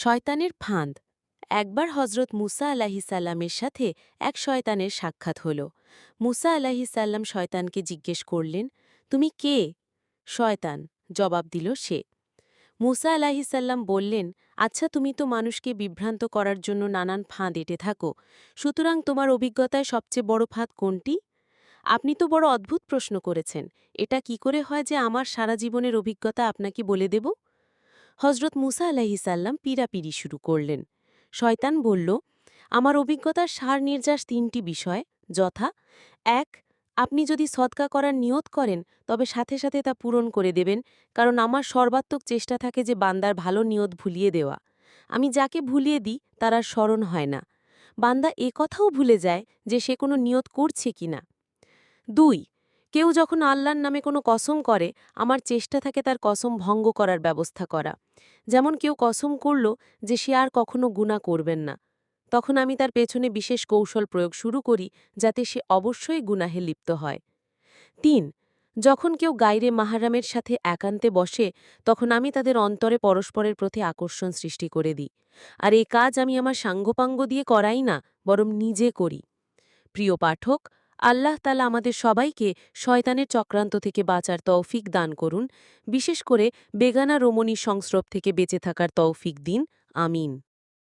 শয়তানের ফাঁদ। একবার হজরত মুসা আলাহিসাল্লামের সাথে এক শয়তানের সাক্ষাৎ হল। মুসা আলাহিসাল্লাম শয়তানকে জিজ্ঞেস করলেন, তুমি কে? শয়তান জবাব দিল সে। মুসা আলাহিসাল্লাম বললেন, আচ্ছা, তুমি তো মানুষকে বিভ্রান্ত করার জন্য নানান ফাঁদ এঁটে থাকো, সুতরাং তোমার অভিজ্ঞতায় সবচেয়ে বড় ফাঁদ কোনটি? আপনি তো বড় অদ্ভুত প্রশ্ন করেছেন। এটা কি করে হয় যে আমার সারা জীবনের অভিজ্ঞতা আপনাকে বলে দেব? হজরত মুসা আলাহিসাল্লাম পীড়াপিড়ি শুরু করলেন। শয়তান বলল, আমার অভিজ্ঞতার সার নির্যাস তিনটি বিষয়, যথা: ১. আপনি যদি সদকা করার নিয়ত করেন তবে সাথে সাথে তা পূরণ করে দেবেন, কারণ আমার সর্বাত্মক চেষ্টা থাকে যে বান্দার ভালো নিয়ত ভুলিয়ে দেওয়া। আমি যাকে ভুলিয়ে দিই তার আর স্মরণ হয় না। বান্দা এ কথাও ভুলে যায় যে সে কোনো নিয়ত করছে কিনা। ২. কেউ যখন আল্লাহর নামে কোনো কসম করে, আমার চেষ্টা থাকে তার কসম ভঙ্গ করার ব্যবস্থা করা। যেমন কেউ কসম করল যে সে আর কখনো গুনাহ করবেন না, তখন আমি তার পেছনে বিশেষ কৌশল প্রয়োগ শুরু করি যাতে সে অবশ্যই গুনাহে লিপ্ত হয়। ৩. যখন কেউ গায়রে মাহারামের সাথে একান্তে বসে, তখন আমি তাদের অন্তরে পরস্পরের প্রতি আকর্ষণ সৃষ্টি করে দিই। আর এই কাজ আমি আমার সাঙ্গপাঙ্গ দিয়ে করাই না, বরং নিজে করি। প্রিয় পাঠক, আল্লাহ তাআলা আমাদের সবাইকে শয়তানের চক্রান্ত থেকে বাঁচার তৌফিক দান করুন, বিশেষ করে বেগানা রমণীর সংস্রব থেকে বেঁচে থাকার তৌফিক দিন। আমিন।